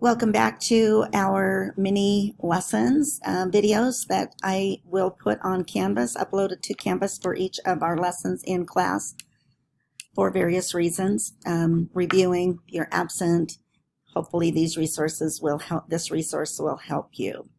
Welcome back to our mini lessons videos that I will put on Canvas, uploaded to Canvas for each of our lessons in class for various reasons. Reviewing, if you're absent, hopefully these resources will help. This resource will help you.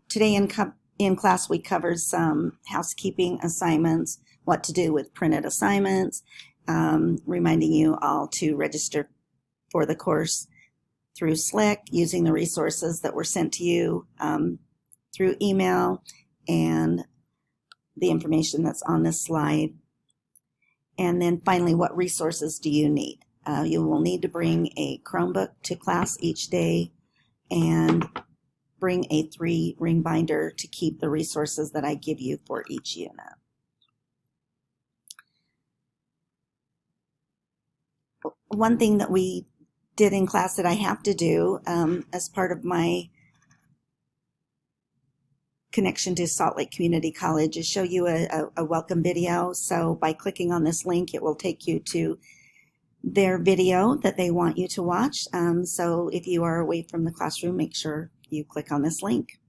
Today in class we covered some housekeeping assignments, what to do with printed assignments, reminding you all to register for the course through Slick, using the resources that were sent to you through email and the information that's on this slide. And then finally, what resources do you need? You will need to bring a Chromebook to class each day and bring a 3-ring binder to keep the resources that I give you for each unit. One thing that we did in class that I have to do as part of my connection to Salt Lake Community College is show you a welcome video. So by clicking on this link, it will take you to their video that they want you to watch. So if you are away from the classroom, make sure you click on this link.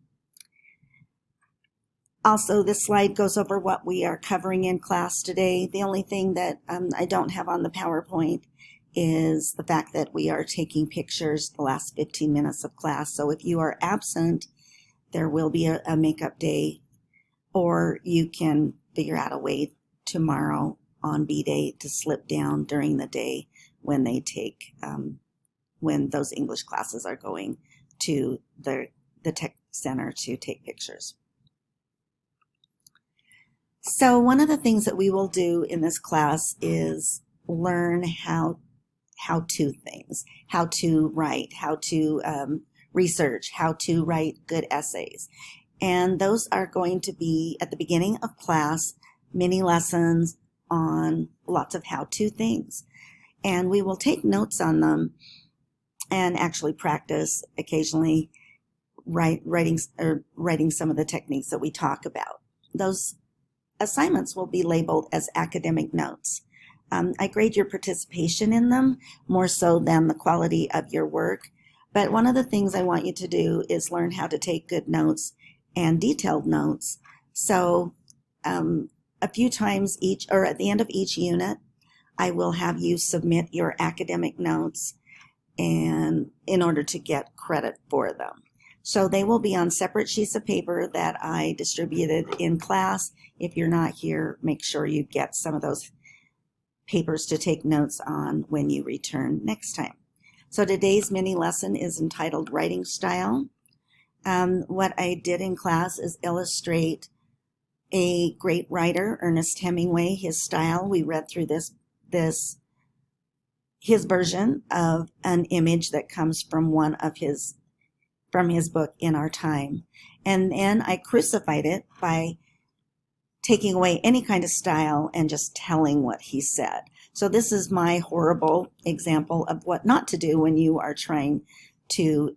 Also, this slide goes over what we are covering in class today. The only thing that I don't have on the PowerPoint is the fact that we are taking pictures the last 15 minutes of class. So if you are absent, there will be a makeup day, or you can figure out a way tomorrow on B-Day to slip down during the day when they take, when those English classes are going to the tech center to take pictures. So one of the things that we will do in this class is learn how to things, how to write, how to research, how to write good essays. And those are going to be at the beginning of class, mini lessons on lots of how-to things. And we will take notes on them and actually practice occasionally writing some of the techniques that we talk about. Those assignments will be labeled as academic notes. I grade your participation in them more so than the quality of your work. But one of the things I want you to do is learn how to take good notes and detailed notes. So a few times at the end of each unit, I will have you submit your academic notes and in order to get credit for them. So they will be on separate sheets of paper that I distributed in class. If you're not here, make sure you get some of those papers to take notes on when you return next time. So today's mini lesson is entitled Writing Style. What I did in class is illustrate a great writer, Ernest Hemingway, his style. We read through his version of an image that comes from from his book In Our Time. And then I crucified it by taking away any kind of style and just telling what he said. So this is my horrible example of what not to do when you are trying to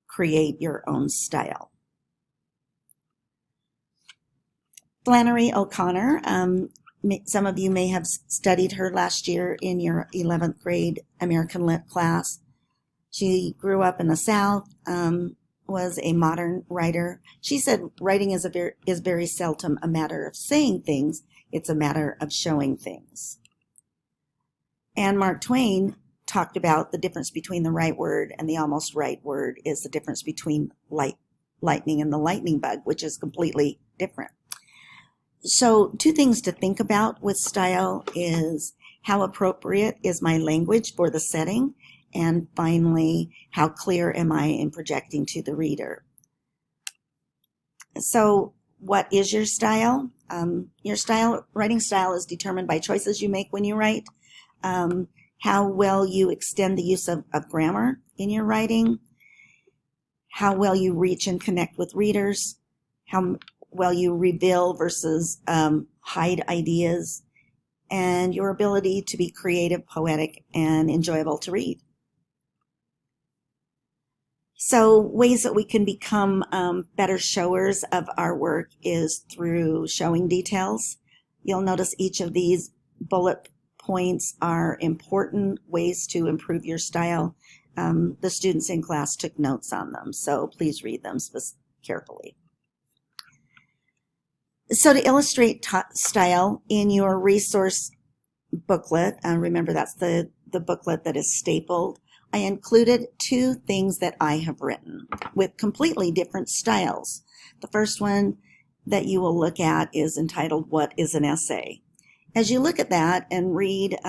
create your own style. Flannery O'Connor, some of you may have studied her last year in your 11th grade American Lit class. She grew up in the South, was a modern writer. She said writing is very seldom a matter of saying things, it's a matter of showing things. And Mark Twain talked about the difference between the right word and the almost right word is the difference between lightning and the lightning bug, which is completely different. So 2 things to think about with style is how appropriate is my language for the setting, and finally, how clear am I in projecting to the reader? So what is your style? Writing style is determined by choices you make when you write, how well you extend the use of grammar in your writing, how well you reach and connect with readers, how well you reveal versus hide ideas, and your ability to be creative, poetic, and enjoyable to read. So ways that we can become better showers of our work is through showing details. You'll notice each of these bullet points are important ways to improve your style. the students in class took notes on them, so please read them carefully. So to illustrate style in your resource booklet, remember that's the booklet that is stapled, I included 2 things that I have written with completely different styles. The first one that you will look at is entitled, What is an Essay? As you look at that and read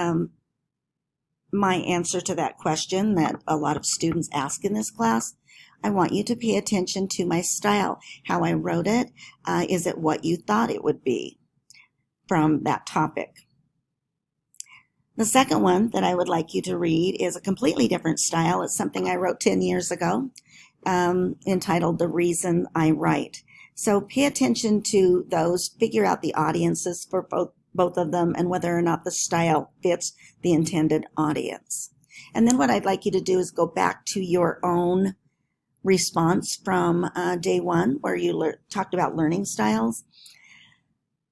my answer to that question that a lot of students ask in this class, I want you to pay attention to my style, how I wrote it. Is it what you thought it would be from that topic? The second one that I would like you to read is a completely different style. It's something I wrote 10 years ago, entitled The Reason I Write. So pay attention to those, figure out the audiences for both of them and whether or not the style fits the intended audience. And then what I'd like you to do is go back to your own response from day 1 where you talked about learning styles.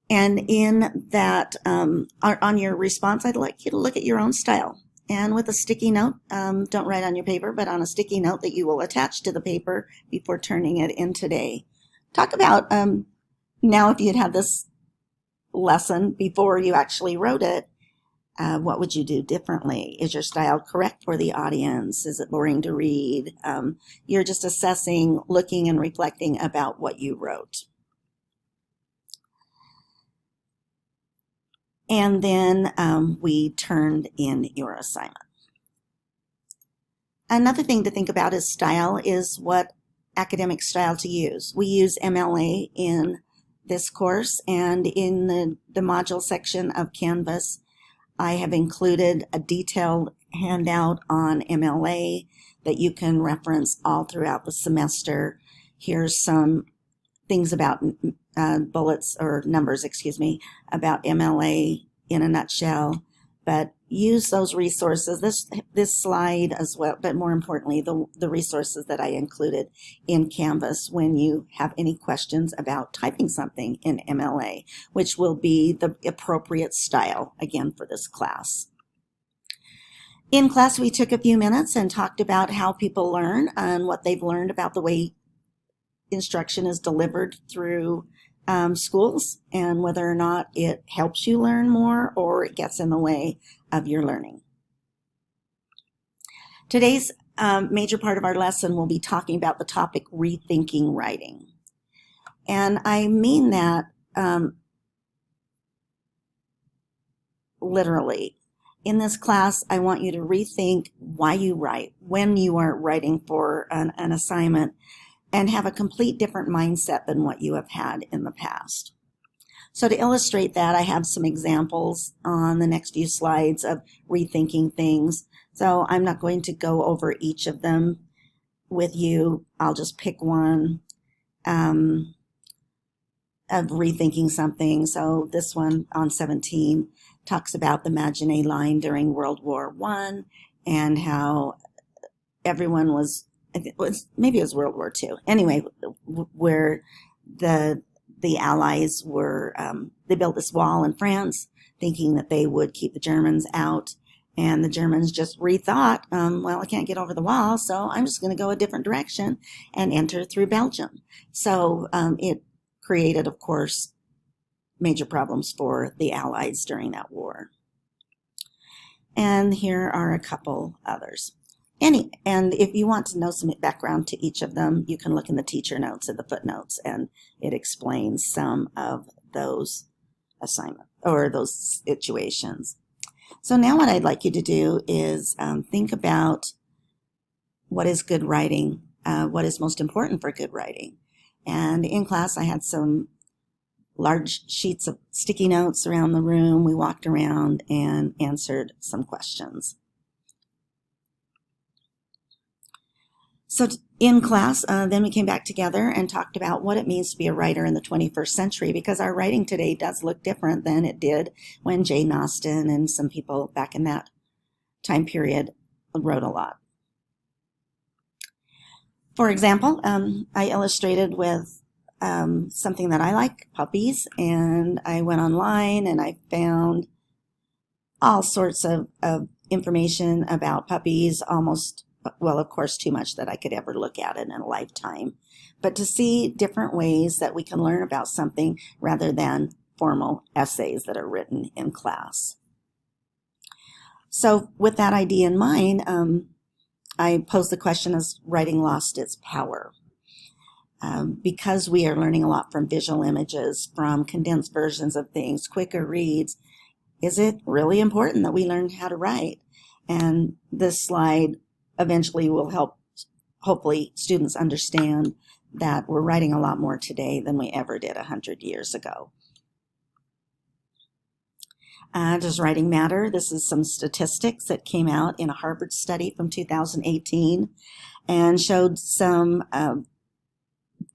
And in that, on your response, I'd like you to look at your own style. And with a sticky note, don't write on your paper, but on a sticky note that you will attach to the paper before turning it in today. Talk about, now if you'd had this lesson before you actually wrote it, what would you do differently? Is your style correct for the audience? Is it boring to read? You're just assessing, looking, and reflecting about what you wrote. And then we turned in your assignment. Another thing to think about is style, is what academic style to use. We use MLA in this course, and in the module section of Canvas, I have included a detailed handout on MLA that you can reference all throughout the semester. Here's some things about bullets or numbers, about MLA in a nutshell, but use those resources, this slide as well, but more importantly, the resources that I included in Canvas when you have any questions about typing something in MLA, which will be the appropriate style, again, for this class. In class, we took a few minutes and talked about how people learn and what they've learned about the way instruction is delivered through schools and whether or not it helps you learn more or it gets in the way of your learning. Today's major part of our lesson will be talking about the topic rethinking writing. And I mean that literally. In this class, I want you to rethink why you write, when you are writing for an assignment, and have a complete different mindset than what you have had in the past. So to illustrate that, I have some examples on the next few slides of rethinking things. So I'm not going to go over each of them with you. I'll just pick one of rethinking something. So this one on 17 talks about the Maginot Line during World War I and how everyone was, maybe it was World War II. Anyway, where the Allies were, they built this wall in France thinking that they would keep the Germans out. And the Germans just rethought, well, I can't get over the wall, so I'm just going to go a different direction and enter through Belgium. So it created, of course, major problems for the Allies during that war. And here are a couple others. And if you want to know some background to each of them, you can look in the teacher notes and the footnotes, and it explains some of those assignments or those situations. So now what I'd like you to do is think about what is good writing, what is most important for good writing. And in class, I had some large sheets of sticky notes around the room. We walked around and answered some questions. So in class, then we came back together and talked about what it means to be a writer in the 21st century, because our writing today does look different than it did when Jane Austen and some people back in that time period wrote a lot. For example, I illustrated with something that I like, puppies, and I went online and I found all sorts of information about puppies, almost well, of course, too much that I could ever look at it in a lifetime, but to see different ways that we can learn about something rather than formal essays that are written in class. So with that idea in mind, I pose the question, has writing lost its power? Because we are learning a lot from visual images, from condensed versions of things, quicker reads, is it really important that we learn how to write? And this slide eventually will help, hopefully, students understand that we're writing a lot more today than we ever did 100 years ago. Does writing matter? This is some statistics that came out in a Harvard study from 2018 and showed some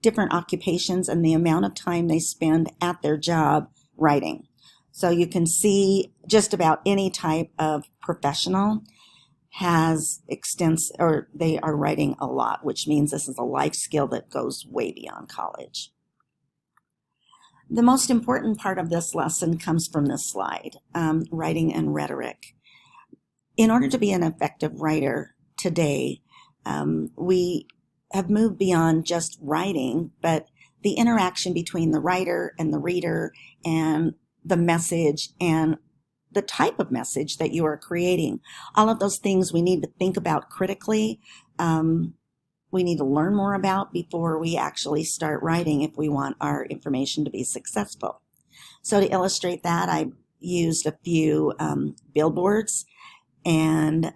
different occupations and the amount of time they spend at their job writing. So you can see just about any type of professional has or they are writing a lot, which means this is a life skill that goes way beyond college. The most important part of this lesson comes from this slide, writing and rhetoric. In order to be an effective writer today, we have moved beyond just writing, but the interaction between the writer and the reader and the message and the type of message that you are creating. All of those things we need to think about critically. We need to learn more about before we actually start writing if we want our information to be successful. So to illustrate that, I used a few billboards, and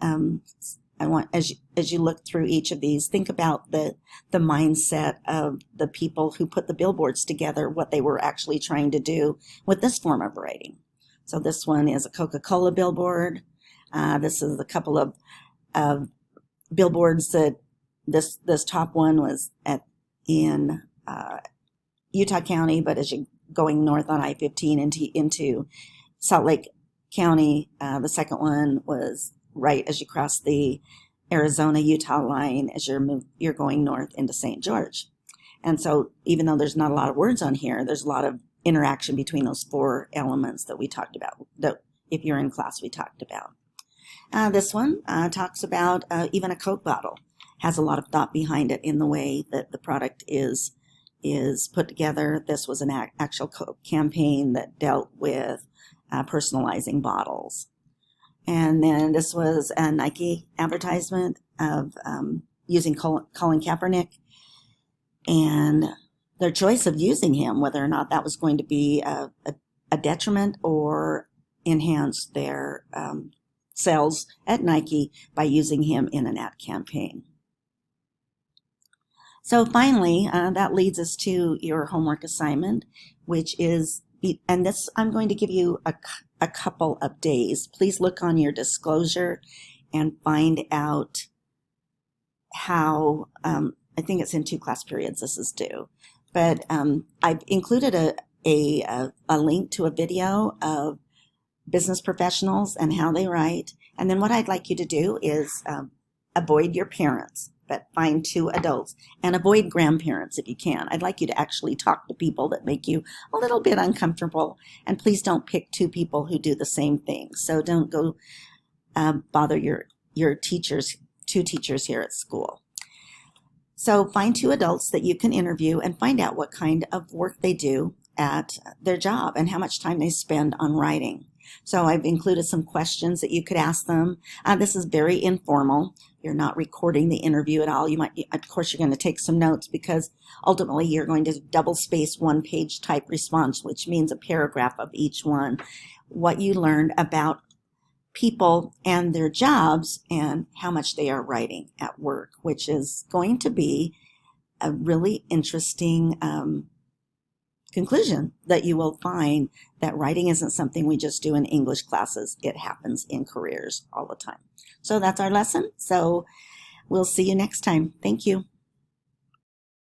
I want, as you look through each of these, think about the mindset of the people who put the billboards together, what they were actually trying to do with this form of writing. So this one is a Coca-Cola billboard. This is a couple of billboards that this top one was in Utah County, but as you're going north on I-15 into Salt Lake County, the second one was right as you cross the Arizona-Utah line as you're going north into St. George. And so even though there's not a lot of words on here, there's a lot of interaction between those four elements that we talked about, that if you're in class we talked about. This one talks about even a Coke bottle has a lot of thought behind it in the way that the product is put together. This was an actual Coke campaign that dealt with personalizing bottles. And then this was a Nike advertisement of using Colin Kaepernick and their choice of using him, whether or not that was going to be a detriment or enhance their sales at Nike by using him in an ad campaign. So finally, that leads us to your homework assignment, which is, and this I'm going to give you a couple of days. Please look on your disclosure and find out how, I think it's in 2 class periods this is due, but I've included a link to a video of business professionals and how they write. And then what I'd like you to do is avoid your parents, but find 2 adults, and avoid grandparents if you can. I'd like you to actually talk to people that make you a little bit uncomfortable, and please don't pick 2 people who do the same thing. So don't go bother your teachers, 2 teachers here at school. So find 2 adults that you can interview and find out what kind of work they do at their job and how much time they spend on writing. So I've included some questions that you could ask them. This is very informal. You're not recording the interview at all. Of course, you're going to take some notes because ultimately you're going to double space 1-page type response, which means a paragraph of each one. What you learned about people and their jobs and how much they are writing at work, which is going to be a really interesting conclusion that you will find that writing isn't something we just do in English classes. It happens in careers all the time. So that's our lesson. So we'll see you next time. Thank you.